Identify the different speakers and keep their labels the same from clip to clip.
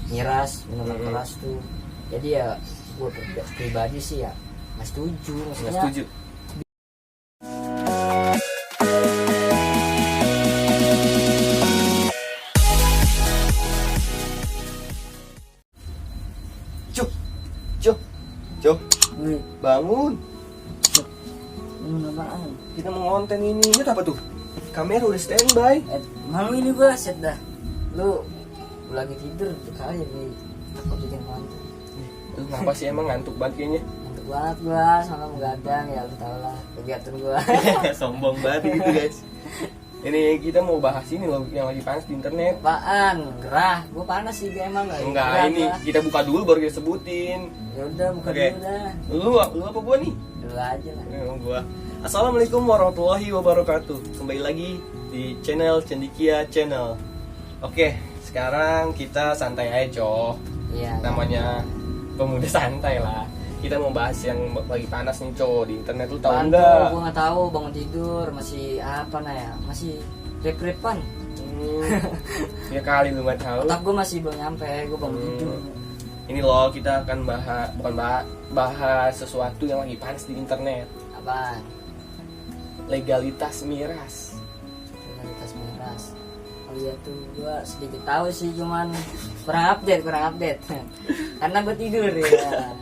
Speaker 1: miras, minuman keras tuh. Jadi ya gue pribadi sih ya nggak setuju, maksudnya.
Speaker 2: Nggak setuju. Cuk,
Speaker 1: Wih,
Speaker 2: bangun.
Speaker 1: minum apaan?
Speaker 2: Kita mau ngonten ini. Ini apa tuh? Kamera udah standby.
Speaker 1: Malu ini gue set dah. Lu lagi tidur kali nih, takut bikin konten.
Speaker 2: Lu ngapa sih emang ngantuk banget kayaknya?
Speaker 1: Ngantuk banget gua, sama begadang ya lu tau lah kegiatan gua.
Speaker 2: Sombong banget gitu guys. Ini kita mau bahas ini loh yang lagi panas di internet.
Speaker 1: Apaan? Gerah, gua panas sih gua emang nggak.
Speaker 2: Enggak,
Speaker 1: gerah
Speaker 2: ini
Speaker 1: gua.
Speaker 2: kita buka dulu baru kita sebutin.
Speaker 1: Ya udah buka
Speaker 2: Oke.
Speaker 1: dulu dah.
Speaker 2: Lu apa gua nih?
Speaker 1: Dulu aja lah.
Speaker 2: Gua. Assalamualaikum warahmatullahi wabarakatuh. Kembali lagi di channel Cendikia Channel. Oke, sekarang kita santai aja, Cok.
Speaker 1: Iya.
Speaker 2: Namanya pemuda santai lah. Kita mau bahas yang lagi panas nih, Cok, di internet. Lu tahu
Speaker 1: Apaan
Speaker 2: enggak?
Speaker 1: tuh? Gua nggak tahu, bangun tidur masih apa nah ya? Masih rep-repan.
Speaker 2: Ya kali lu nggak tahu.
Speaker 1: Otak gua masih belum nyampe, gua bangun tidur.
Speaker 2: Ini loh, kita akan bahas sesuatu yang lagi panas di internet.
Speaker 1: Apaan?
Speaker 2: Legalitas miras.
Speaker 1: Legalitas miras. Oh iya tuh, gua sedikit tahu sih, cuman kurang update. Karena gua tidur ya.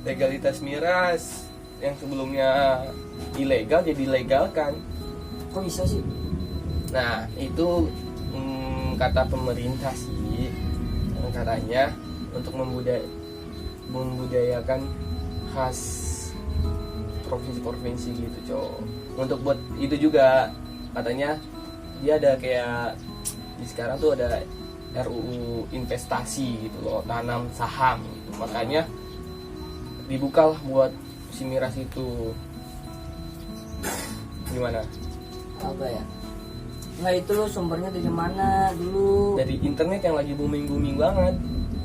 Speaker 2: Legalitas miras yang sebelumnya ilegal jadi dilegalkan.
Speaker 1: Kok bisa sih?
Speaker 2: Nah, itu kata pemerintah sih, katanya untuk membudayakan khas provinsi-provinsi gitu, Cok. Untuk buat itu juga katanya dia ada kayak di sekarang tuh ada RUU investasi gitu loh, tanam saham gitu. Makanya dibukalah buat si miras itu. Gimana?
Speaker 1: Apa ya? Nggak, itu lo sumbernya dari mana dulu?
Speaker 2: Dari internet yang lagi booming banget.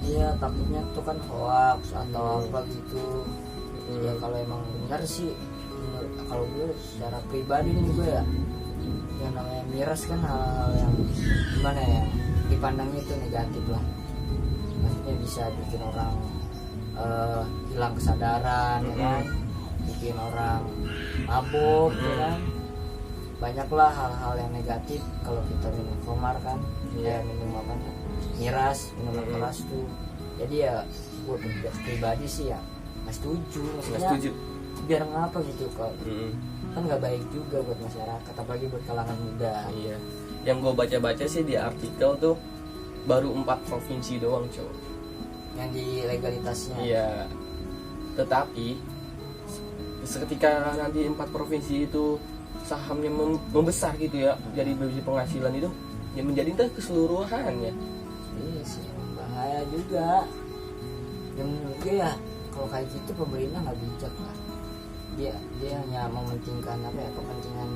Speaker 1: Iya, takutnya tuh kan hoax atau apa gitu. Ya kalau emang benar sih, kalau gue secara pribadi nih gue ya, yang namanya miras kan hal yang gimana ya, dipandangnya itu negatif lah. Maksudnya bisa bikin orang hilang kesadaran, ya kan? Bikin orang mabuk, ya kan? Banyaklah hal-hal yang negatif kalau kita minum khamar kan, minum apa? Miras, minuman keras tuh. Jadi ya gue pribadi sih ya nggak setuju, maksudnya
Speaker 2: Nggak setuju.
Speaker 1: biar ngapa gitu kan nggak baik juga buat masyarakat, apalagi buat kalangan muda.
Speaker 2: Iya. Yang gue baca-baca sih di artikel tuh baru 4 provinsi doang, Cok,
Speaker 1: Yang di legalitasnya.
Speaker 2: iya. Tetapi seketika nanti 4 provinsi itu sahamnya membesar gitu ya, jadi bagi penghasilan itu yang menjadi entah keseluruhannya.
Speaker 1: Iya sih, emang bahaya juga. Yang menurut gue ya kalau kayak gitu pemerintah nggak bijak lah. Dia hanya mementingkan apa ya, kepentingan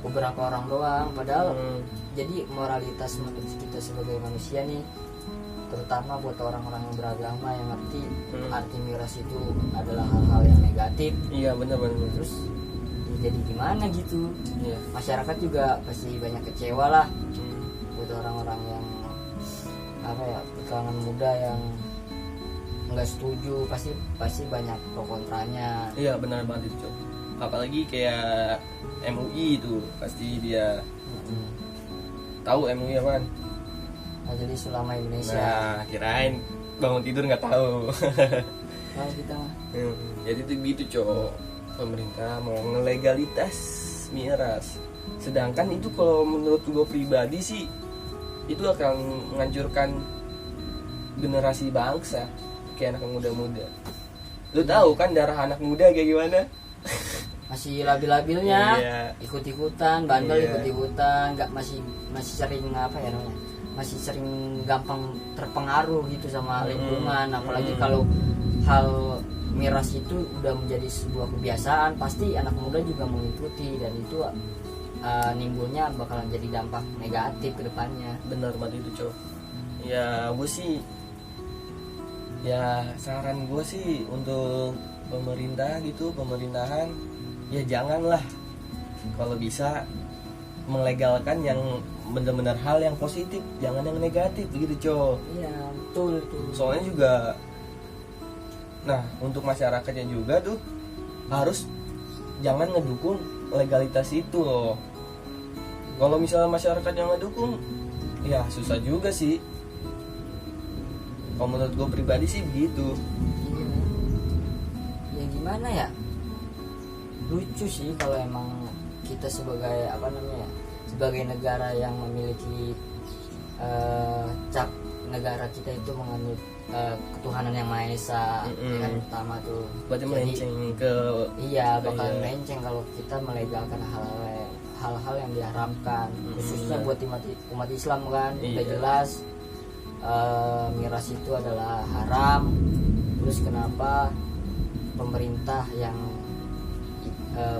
Speaker 1: beberapa orang doang. Padahal jadi moralitas kita sebagai manusia nih, terutama buat orang-orang yang beragama yang ngerti arti miras itu adalah hal-hal yang negatif.
Speaker 2: Iya, benar.
Speaker 1: Terus ya jadi gimana gitu?
Speaker 2: Iya.
Speaker 1: Masyarakat juga pasti banyak kecewa lah buat orang-orang yang apa ya, kalangan muda yang nggak setuju, pasti banyak pro kontranya.
Speaker 2: Iya, benar banget itu, Cok. Apalagi kayak MUI itu pasti dia tahu MUI apaan?
Speaker 1: Majelis Ulama Indonesia.
Speaker 2: Nah, kirain bangun tidur nggak tahu.
Speaker 1: Nah, kita mah
Speaker 2: Jadi itu gitu, Cok. Pemerintah mau ngelegalitas miras. Sedangkan itu kalau menurut gue pribadi sih itu akan menghancurkan generasi bangsa, kayak anak muda-muda. Lu tahu kan darah anak muda kayak gimana?
Speaker 1: masih labil-labilnya,
Speaker 2: Iya.
Speaker 1: ikut-ikutan, bandel
Speaker 2: Iya.
Speaker 1: ikut-ikutan, nggak masih sering apa ya namanya, masih sering gampang terpengaruh gitu sama lingkungan. Apalagi kalau hal miras itu udah menjadi sebuah kebiasaan, pasti anak muda juga mengikuti, dan itu nimbulnya bakalan jadi dampak negatif ke depannya.
Speaker 2: Benar banget itu, Cok. Ya gue sih, ya saran gue sih untuk pemerintahan, ya janganlah, kalau bisa melegalkan yang benar-benar hal yang positif, jangan yang negatif gitu cow.
Speaker 1: Iya betul tuh.
Speaker 2: Soalnya juga, nah untuk masyarakatnya juga tuh harus jangan ngedukung legalitas itu loh. Kalau misalnya masyarakat yang ngedukung, ya susah juga sih. Kalau menurut gue pribadi sih begitu.
Speaker 1: Iya. Ya gimana ya, lucu sih kalau emang kita sebagai apa namanya, sebagai negara yang memiliki cap negara kita itu menganut ketuhanan yang maha esa, yang utama tuh.
Speaker 2: Berarti melenceng ke
Speaker 1: iya bakal melenceng kalau kita melegalkan hal-hal yang diharamkan, khususnya buat umat Islam kan. Udah jelas miras itu adalah haram. Terus kenapa pemerintah yang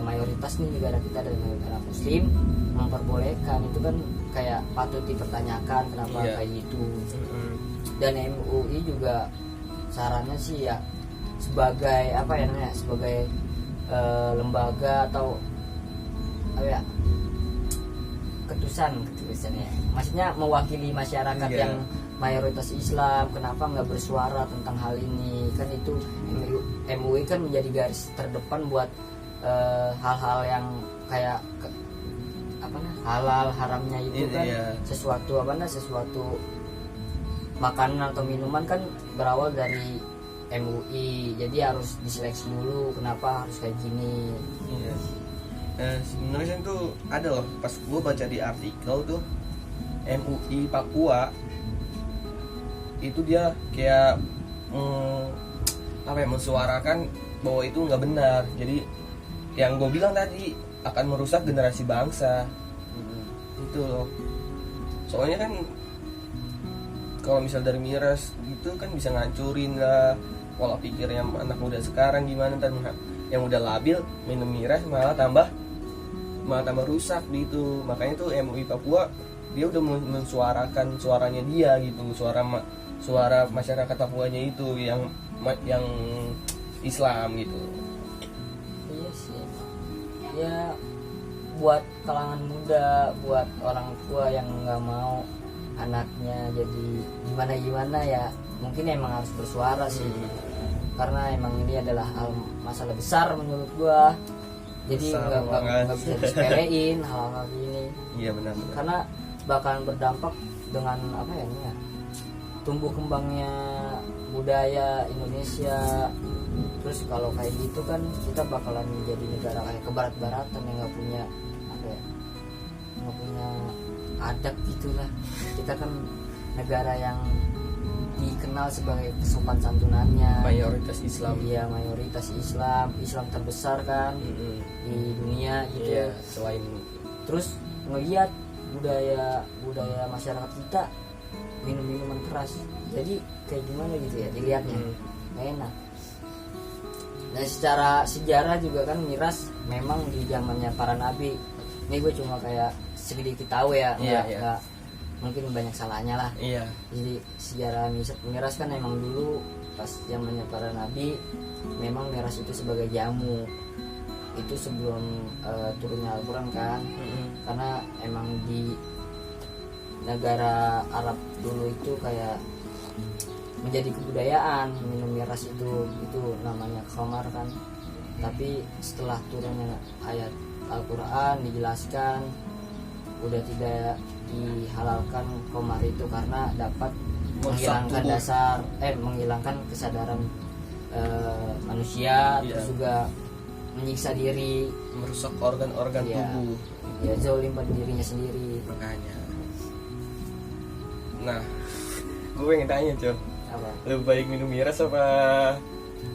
Speaker 1: mayoritas nih negara kita adalah negara muslim memperbolehkan, itu kan kayak patut dipertanyakan kenapa kayak gitu. Dan MUI juga sarannya sih ya sebagai apa ya namanya, sebagai lembaga atau apa ya, ketusan ya, maksudnya mewakili masyarakat yang mayoritas Islam, kenapa nggak bersuara tentang hal ini? Kan itu MUI kan menjadi garis terdepan buat hal-hal yang kayak halal haramnya itu kan sesuatu sesuatu makanan atau minuman kan berawal dari MUI, jadi harus diseleksi dulu kenapa harus kayak gini.
Speaker 2: Sebenarnya tuh ada loh, pas gue baca di artikel tuh MUI Papua itu dia kayak mensuarakan bahwa itu nggak benar. Jadi yang gue bilang tadi akan merusak generasi bangsa. Itu loh. Soalnya kan kalau misal dari miras gitu kan bisa ngancurin lah pola pikirnya anak muda sekarang. Gimana ntar yang udah labil minum miras malah tambah rusak gitu. Makanya tuh MUI Papua dia udah mensuarakan suaranya dia gitu, suara masyarakat Papuanya itu yang Islam gitu.
Speaker 1: Iya sih. Ya buat kalangan muda, buat orang tua yang nggak mau anaknya jadi gimana ya, mungkin emang harus bersuara sih. Karena emang ini adalah hal masalah besar menurut gua. Jadi nggak bisa disepelein hal-hal gini.
Speaker 2: Iya benar.
Speaker 1: Karena bakalan berdampak dengan apa ya, tumbuh kembangnya budaya Indonesia. Terus kalau kayak gitu kan kita bakalan menjadi negara kayak kebarat-baratan yang nggak punya adab gitulah. Kita kan negara yang dikenal sebagai kesopan santunannya,
Speaker 2: mayoritas Islam.
Speaker 1: Iya, mayoritas Islam terbesar kan di dunia gitu.
Speaker 2: Iya, selain
Speaker 1: terus ngelihat budaya masyarakat kita minum minuman keras, jadi kayak gimana gitu ya dilihatnya, nggak enak. Nah secara sejarah juga kan miras memang di zamannya para nabi. Ini gue cuma kayak sedikit tahu ya, nggak mungkin banyak salahnya lah. Jadi sejarah miras kan emang dulu pas zamannya para nabi memang miras itu sebagai jamu. Itu sebelum turunnya Al-Quran kan. Karena emang di negara Arab dulu itu kayak menjadi kebudayaan minum miras itu namanya khamar kan. Tapi setelah turunnya ayat Al-Quran dijelaskan udah tidak dihalalkan khamar itu karena dapat menghilangkan kesadaran manusia, terus juga menyiksa diri,
Speaker 2: merusak organ-organ tubuh.
Speaker 1: Ya zalim pada dirinya sendiri.
Speaker 2: Makanya. Nah, gue pengen tanya Cok, lebih baik minum miras apa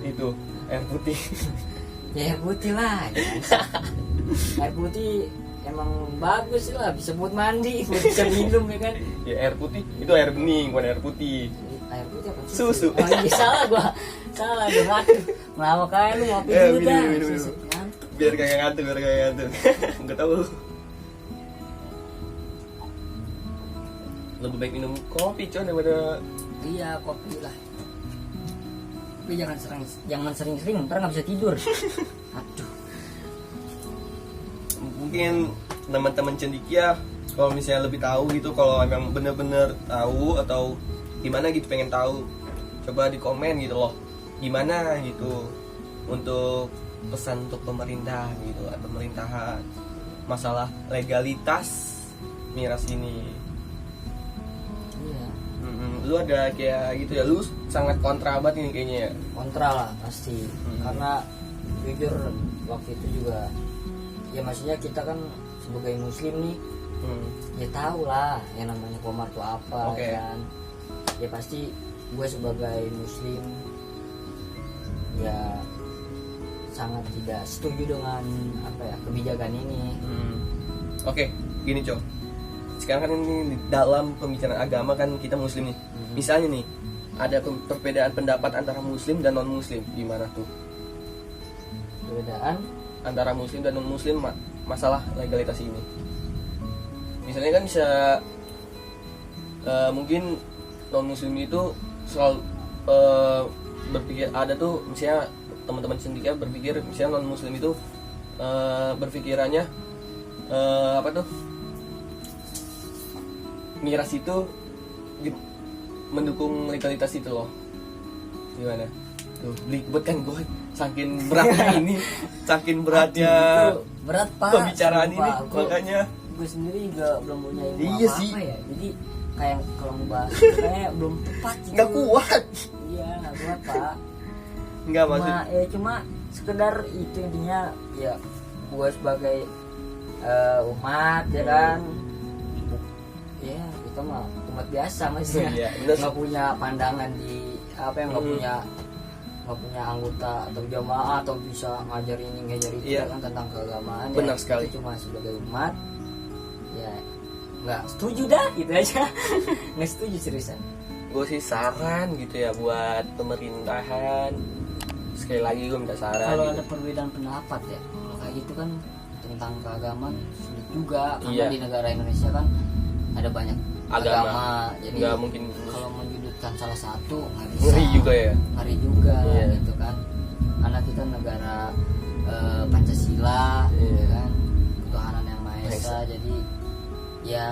Speaker 2: itu air putih?
Speaker 1: Ya air putih lah. Air putih emang bagus lah, bisa buat mandi, bisa minum ya kan.
Speaker 2: Ya air putih itu air bening, bukan air putih.
Speaker 1: Air putih apa?
Speaker 2: Susu.
Speaker 1: Oh iya salah gue ngatur. Melawak aja lu, ngopi dulu dah.
Speaker 2: Minum. Biar kagak ngantuk. Enggak tahu lu. Lebih baik minum kopi Con daripada.
Speaker 1: Iya kopi lah. Tapi jangan sering-sering, ntar nggak bisa tidur. Aduh.
Speaker 2: Mungkin teman-teman cendikia kalau misalnya lebih tahu gitu, kalau emang bener-bener tahu atau gimana gitu pengen tahu, coba di komen gitu loh, gimana gitu untuk pesan untuk pemerintah gitu, pemerintahan masalah legalitas miras ini.
Speaker 1: Iya.
Speaker 2: Lu ada kayak gitu ya, lu sangat kontra banget ini kayaknya ya.
Speaker 1: Kontra lah pasti, karena jujur waktu itu juga ya maksudnya kita kan sebagai muslim nih ya tahu lah yang namanya komar tuh apa.
Speaker 2: Oke.
Speaker 1: Kan ya pasti gue sebagai muslim ya sangat tidak setuju dengan apa ya kebijakan ini.
Speaker 2: Oke, gini Cok, sekarang kan ini dalam pembicaraan agama kan kita muslim nih. Misalnya nih ada perbedaan pendapat antara muslim dan non muslim, gimana tuh
Speaker 1: Perbedaan
Speaker 2: antara muslim dan non muslim masalah legalitas ini? Misalnya kan bisa mungkin non muslim itu selalu berpikir, ada tuh misalnya teman-teman sendiri berpikir misalnya non muslim itu berpikirannya apa tuh, miras itu mendukung legalitas itu loh, gimana tuh? Libet kan gue saking beratnya ini, saking beratnya
Speaker 1: itu berat pak
Speaker 2: pembicaraan
Speaker 1: sumpah.
Speaker 2: ini, makanya
Speaker 1: Gue sendiri juga belum punya ilmu
Speaker 2: Iya
Speaker 1: apa-apa
Speaker 2: sih.
Speaker 1: ya, jadi kayak kalau ngebahas itu kayak belum tepat gitu.
Speaker 2: nggak kuat,
Speaker 1: Iya nggak kuat pak.
Speaker 2: nggak maksud.
Speaker 1: Cuma sekedar itu intinya ya gue sebagai umat ya kan, ya kita mah umat biasa maksudnya,
Speaker 2: Iya, bener.
Speaker 1: nggak punya pandangan di apa yang nggak punya anggota atau jamaah atau bisa ngajar ini ngajar itu.
Speaker 2: Iya.
Speaker 1: Kan tentang keagamaan.
Speaker 2: Benar
Speaker 1: ya,
Speaker 2: sekali.
Speaker 1: kita cuma sebagai umat ya nggak setuju dah gitu aja. Nggak setuju seriusan.
Speaker 2: Gue sih saran gitu ya buat pemerintahan, sekali lagi gue minta saran
Speaker 1: Kalau
Speaker 2: gitu.
Speaker 1: ada perbedaan pendapat ya kalau kayak gitu kan tentang keagamaan sulit juga, karena
Speaker 2: Iya.
Speaker 1: di negara Indonesia kan ada banyak agama, jadi
Speaker 2: nggak mungkin
Speaker 1: kalau menyudutkan salah satu nggak bisa.
Speaker 2: ngeri juga ya.
Speaker 1: Ngeri juga
Speaker 2: Iya.
Speaker 1: gitu kan, karena kita negara Pancasila
Speaker 2: Iya.
Speaker 1: gitu kan, ketuhanan yang Maha
Speaker 2: Maha
Speaker 1: Esa, jadi ya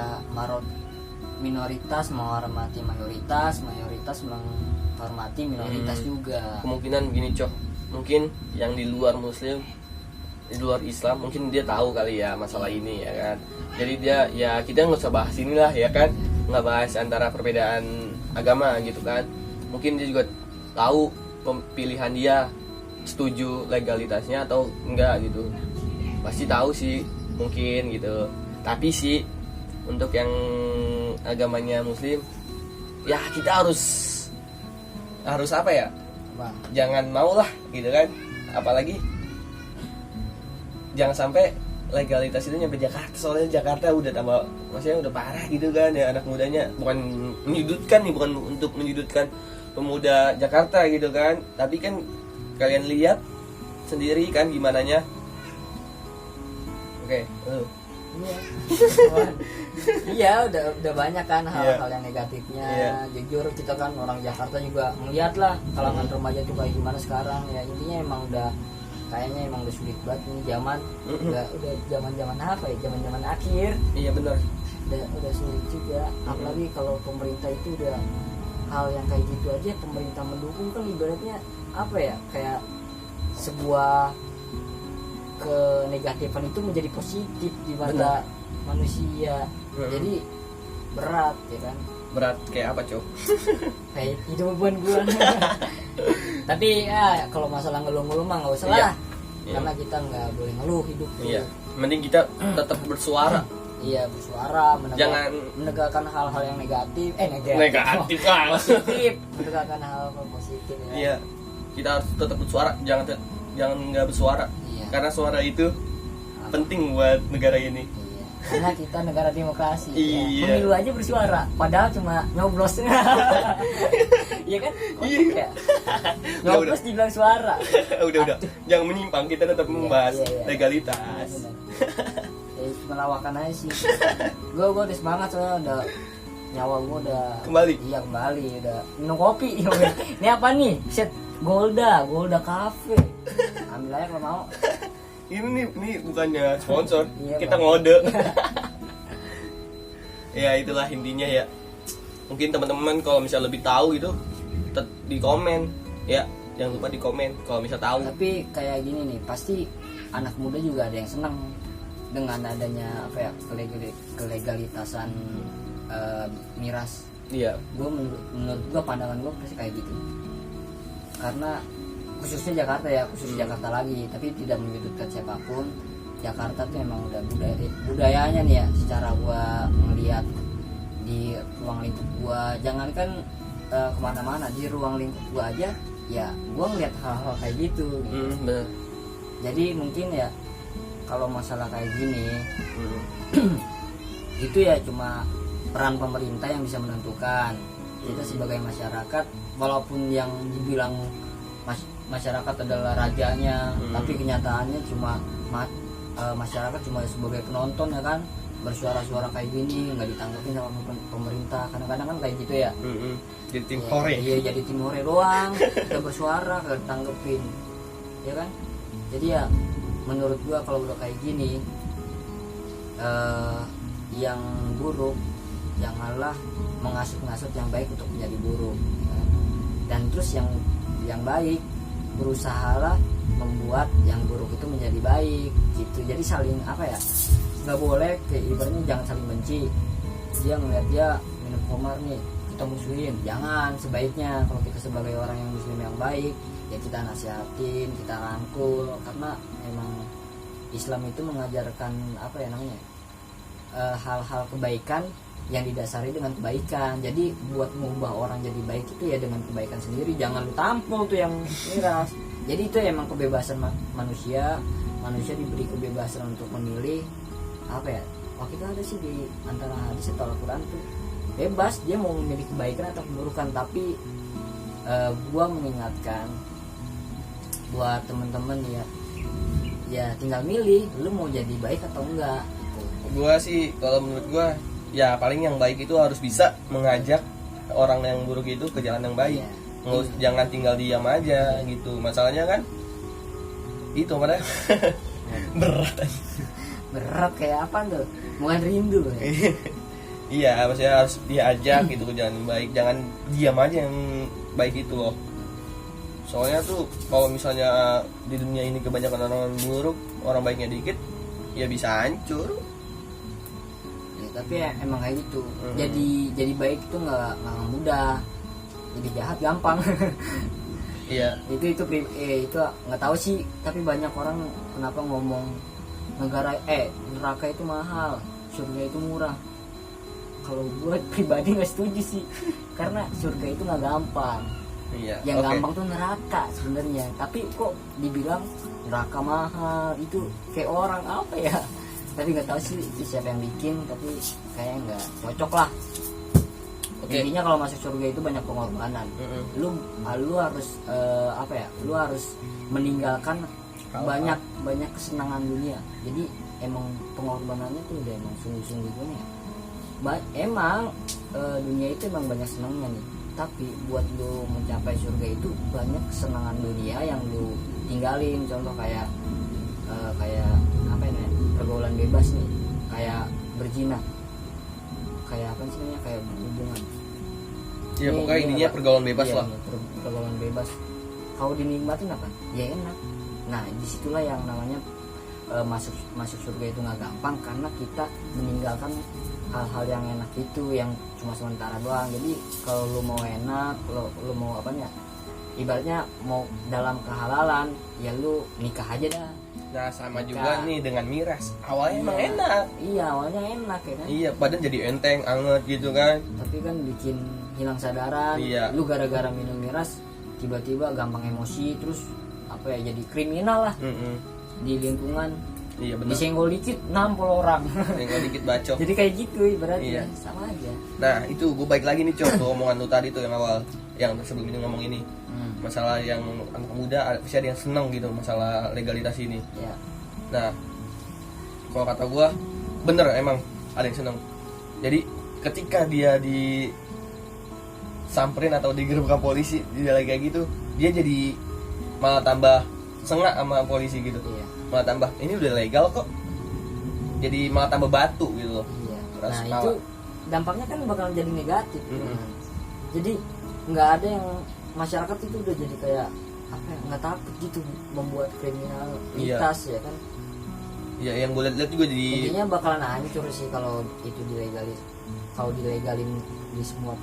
Speaker 1: minoritas menghormati mayoritas, mayoritas menghormati minoritas juga.
Speaker 2: Kemungkinan gini Cok, mungkin yang di luar muslim, di luar Islam mungkin dia tahu kali ya masalah ini ya kan, jadi dia ya kita nggak usah bahas inilah ya kan, nggak bahas antara perbedaan agama gitu kan. Mungkin dia juga tahu pilihan dia, setuju legalitasnya atau enggak gitu, pasti tahu sih mungkin gitu. Tapi sih untuk yang agamanya muslim ya kita harus apa ya,
Speaker 1: Bang.
Speaker 2: jangan mau lah gitu kan, apalagi jangan sampai legalitas itu nyampe Jakarta, soalnya Jakarta udah tambah, maksudnya udah parah gitu kan ya, anak mudanya, bukan menyudutkan nih, bukan untuk menyudutkan pemuda Jakarta gitu kan, tapi kan kalian lihat sendiri kan gimana nya. Oke, lu.
Speaker 1: Iya. Iya, udah banyak kan hal-hal yang negatifnya.
Speaker 2: Iya.
Speaker 1: Jujur kita kan orang Jakarta juga melihat lah kalangan remaja tuh kayak gimana sekarang ya. Intinya emang kayaknya emang udah sulit banget nih zaman. Udah zaman apa ya? Zaman akhir.
Speaker 2: Iya benar.
Speaker 1: Udah sulit juga. Apalagi kalau pemerintah itu udah hal yang kayak gitu aja pemerintah mendukung, kan ibaratnya apa ya? Kayak sebuah kenegatifan itu menjadi positif di mata manusia. Jadi berat ya kan.
Speaker 2: Berat kayak apa Cok?
Speaker 1: Kayak hidupan gue. Tapi ya kalau masalah ngeluh-ngeluh mah nggak usah lah.
Speaker 2: Iya.
Speaker 1: Karena kita nggak boleh ngeluh hidup.
Speaker 2: Iya, mending kita tetap bersuara.
Speaker 1: Iya, bersuara,
Speaker 2: Jangan
Speaker 1: menegakkan hal-hal yang negatif.
Speaker 2: Negatif lah.
Speaker 1: Positif, menegakkan hal-hal positif ya.
Speaker 2: Iya, kita harus tetap bersuara, jangan nggak bersuara.
Speaker 1: Iya.
Speaker 2: Karena suara itu penting buat negara ini.
Speaker 1: Iya. Karena kita negara demokrasi.
Speaker 2: Iya.
Speaker 1: Ya. Pemilu aja bersuara, padahal cuma nyoblos. Iya kan?
Speaker 2: Iya.
Speaker 1: Ya. Nyoblos dibilang suara.
Speaker 2: udah, jangan menyimpang, kita tetap membahas
Speaker 1: iya.
Speaker 2: legalitas.
Speaker 1: Ya, melawakan aja sih. Gue udah semangat soalnya udah nyawa gue udah
Speaker 2: Kembali.
Speaker 1: Iya kembali, udah minum kopi. Ini apa nih? Set Golda Cafe. Ambil aja kalau mau.
Speaker 2: ini bukannya sponsor,
Speaker 1: Iya,
Speaker 2: kita
Speaker 1: Bang.
Speaker 2: ngode. Ya itulah intinya ya. Mungkin teman-teman kalau misal lebih tahu itu di komen ya, jangan lupa di komen kalau misal tahu.
Speaker 1: Tapi kayak gini nih, pasti anak muda juga ada yang senang dengan adanya apa ya, kelegalitasan miras.
Speaker 2: Iya.
Speaker 1: Menurut gue, pandangan gue pasti kayak gitu. Karena khususnya Jakarta ya, Jakarta lagi, tapi tidak menyudutkan siapapun. Jakarta tuh emang udah budayanya nih ya, secara gua ngeliat di ruang lingkup gua, jangankan kemana-mana, di ruang lingkup gua aja ya gua ngeliat hal-hal kayak gitu.
Speaker 2: Bener.
Speaker 1: Jadi mungkin ya kalau masalah kayak gini itu ya cuma peran pemerintah yang bisa menentukan. Kita sebagai masyarakat, walaupun yang dibilang masyarakat adalah rajanya, tapi kenyataannya cuma masyarakat cuma sebagai penonton ya kan, bersuara-suara kayak gini nggak ditanggapin sama pemerintah. Kadang-kadang kan kayak gitu ya.
Speaker 2: Jadi tim hore.
Speaker 1: Iya, jadi tim hore doang. Kita bersuara nggak ditanggepin, ya kan. Jadi ya menurut gua kalau udah kayak gini, yang buruk janganlah mengasut-ngasut yang baik untuk menjadi buruk, ya kan? Dan terus yang baik berusahalah membuat yang buruk itu menjadi baik gitu. Jadi saling apa ya, nggak boleh kayak ibaratnya jangan saling benci. Dia ngeliat dia minum khamar nih, kita musuhin. Jangan. Sebaiknya kalau kita sebagai orang yang muslim yang baik ya kita nasihatin, kita rangkul, karena emang Islam itu mengajarkan apa ya namanya, hal-hal kebaikan yang didasari dengan kebaikan. Jadi buat mengubah orang jadi baik itu ya dengan kebaikan sendiri, jangan lu tampol tuh yang miras. Jadi itu emang kebebasan manusia diberi kebebasan untuk memilih apa ya, waktu itu ada sih di antara hadis atau Al-Quran tuh bebas dia mau memilih kebaikan atau keburukan. Tapi gua mengingatkan buat temen-temen ya tinggal milih lu mau jadi baik atau enggak gitu.
Speaker 2: Gua sih kalau menurut gua ya paling yang baik itu harus bisa mengajak orang yang buruk itu ke jalan yang baik. Jangan tinggal diam aja gitu. Masalahnya kan itu padahal
Speaker 1: berat kayak apa tuh, bukan rindu ya.
Speaker 2: Iya, maksudnya harus diajak gitu ke jalan yang baik. Jangan diam aja yang baik itu loh. Soalnya tuh kalau misalnya di dunia ini kebanyakan orang buruk, orang baiknya dikit, ya bisa hancur.
Speaker 1: Ya, tapi ya, emang kayak gitu. Jadi baik itu nggak mudah. Jadi jahat gampang.
Speaker 2: Iya.
Speaker 1: itu nggak tahu sih, tapi banyak orang kenapa ngomong neraka itu mahal, surga itu murah. Kalau gue pribadi nggak setuju sih, karena surga itu nggak gampang.
Speaker 2: Iya.
Speaker 1: Yang gampang tuh neraka sebenarnya. Tapi kok dibilang neraka mahal, itu kayak orang apa ya? Tapi nggak tahu sih itu siapa yang bikin, tapi kayaknya nggak cocok lah. Intinya kalau masuk surga itu banyak pengorbanan. Lu harus apa ya? Lu harus meninggalkan banyak kesenangan dunia. Jadi emang pengorbanannya tuh udah emang sungguh-sungguh dunia. Emang dunia itu emang banyak senangnya nih. Tapi buat lu mencapai surga itu banyak kesenangan dunia yang lu tinggalin. Contoh kayak apa ya? Pergaulan bebas nih. Kayak berzina. Kayak apa sih namanya, kayak hubungan.
Speaker 2: Ya pokoknya intinya pergaulan bebas lah.
Speaker 1: Pergaulan bebas. Kalau dinikmatin apa? Ya enak. Nah disitulah yang namanya masuk surga itu nggak gampang, karena kita meninggalkan hal-hal yang enak itu yang cuma sementara doang. Jadi kalau lu mau enak, lu mau apanya? Ibaratnya mau dalam kehalalan, ya lu nikah aja dah.
Speaker 2: Nah sama juga nih dengan miras. Awalnya emang enak.
Speaker 1: Iya, awalnya enak ya kan.
Speaker 2: Iya, badan jadi enteng, anget gitu kan.
Speaker 1: Tapi kan bikin hilang sadaran.
Speaker 2: Iya.
Speaker 1: Lu gara-gara minum miras tiba-tiba gampang emosi, terus apa ya, jadi kriminal lah di lingkungan.
Speaker 2: Iya benar.
Speaker 1: Disenggol dikit nampol orang.
Speaker 2: Senggol dikit bacok.
Speaker 1: Jadi kayak gitu ibaratnya.
Speaker 2: Iya.
Speaker 1: Sama aja.
Speaker 2: Nah itu gue balik lagi nih Cok, ke omongan lu tadi tuh yang awal, yang sebelum ini ngomong ini. Masalah yang anak muda pasti ada yang seneng gitu masalah legalitas ini.
Speaker 1: Ya.
Speaker 2: Nah kalau kata gue bener emang ada yang seneng. Jadi ketika dia disamperin atau digerebek polisi, dia lagi kayak gitu, dia jadi malah tambah sengak sama polisi gitu.
Speaker 1: Iya.
Speaker 2: malah tambah ini udah legal kok, jadi malah tambah batu gitu loh.
Speaker 1: Iya.
Speaker 2: Keras
Speaker 1: Nah
Speaker 2: kepala.
Speaker 1: itu dampaknya kan bakal jadi negatif.
Speaker 2: Mm-mm.
Speaker 1: Jadi nggak ada yang masyarakat itu udah jadi kayak apa ya, nggak takut gitu membuat kriminalitas ya kan.
Speaker 2: Ya yang gue lihat juga jadi
Speaker 1: Intinya bakalan hancur sih kalau itu dilegalin di semua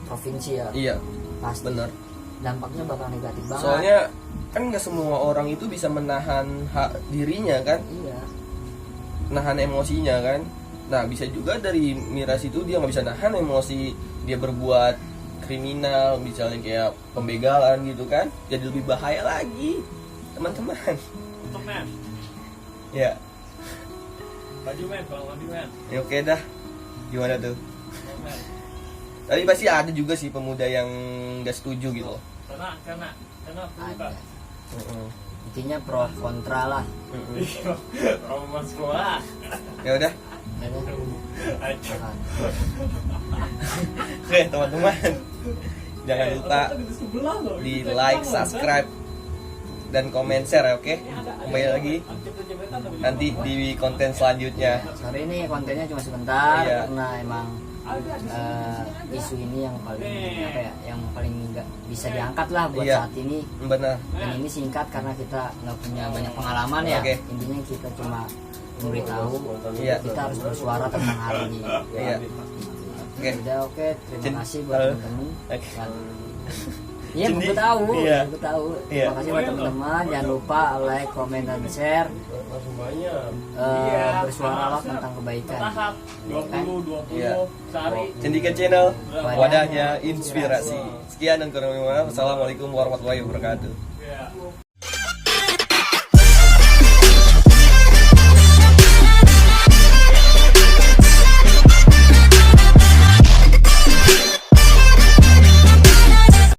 Speaker 1: provinsi ya.
Speaker 2: iya
Speaker 1: Pasti
Speaker 2: benar.
Speaker 1: dampaknya bakal negatif banget.
Speaker 2: Soalnya kan nggak semua orang itu bisa menahan hak dirinya kan,
Speaker 1: Iya.
Speaker 2: nahan emosinya kan. Nah bisa juga dari miras itu dia nggak bisa nahan emosi, dia berbuat kriminal misalnya kayak pembegalan gitu kan, jadi lebih bahaya lagi teman-teman.
Speaker 3: Untuk men,
Speaker 2: Ya,
Speaker 3: baju men, kalau mandi men.
Speaker 2: ya oke dah. Gimana tuh?
Speaker 3: Oh, men.
Speaker 2: Tapi pasti ada juga sih pemuda yang nggak setuju gitu loh.
Speaker 3: Karena
Speaker 1: Ada.
Speaker 3: bukan.
Speaker 2: Mm-mm.
Speaker 1: Intinya pro kontra lah.
Speaker 2: Mm-mm.
Speaker 3: Rombongan sekolah.
Speaker 2: Ya udah,
Speaker 1: Ya kan?
Speaker 3: Aja.
Speaker 1: Bakal.
Speaker 2: oke teman-teman, jangan lupa di like, subscribe, dan komen share ya, oke? Kembali lagi nanti di konten selanjutnya.
Speaker 1: Sorry ini kontennya cuma sebentar
Speaker 2: Iya.
Speaker 1: karena emang isu ini yang paling apa ya, yang paling nggak bisa diangkat lah buat
Speaker 2: Iya.
Speaker 1: saat ini.
Speaker 2: Benar.
Speaker 1: Dan ini singkat karena kita nggak punya banyak pengalaman ya.
Speaker 2: Oke.
Speaker 1: Intinya kita cuma memberitahu
Speaker 2: Iya.
Speaker 1: kita harus bersuara tentang hal ini.
Speaker 2: Iya. Oke.
Speaker 1: Udah oke, terima
Speaker 2: Cin-
Speaker 1: kasih buat
Speaker 2: Halo.
Speaker 1: teman-teman.
Speaker 2: Oke.
Speaker 1: Iya,
Speaker 2: Cindi.
Speaker 1: gue tahu.
Speaker 2: Iya.
Speaker 1: Gue tahu.
Speaker 2: Iya.
Speaker 1: Terima kasih buat teman-teman. Jangan lupa like, komen, dan share. Bersuaralah tentang kebaikan.
Speaker 3: Tahap 20
Speaker 2: Iya.
Speaker 3: sehari.
Speaker 2: Cendikan Channel, wadahnya inspirasi. Sekian dan kurang lebih. Wassalamualaikum warahmatullahi wabarakatuh.
Speaker 3: Ya.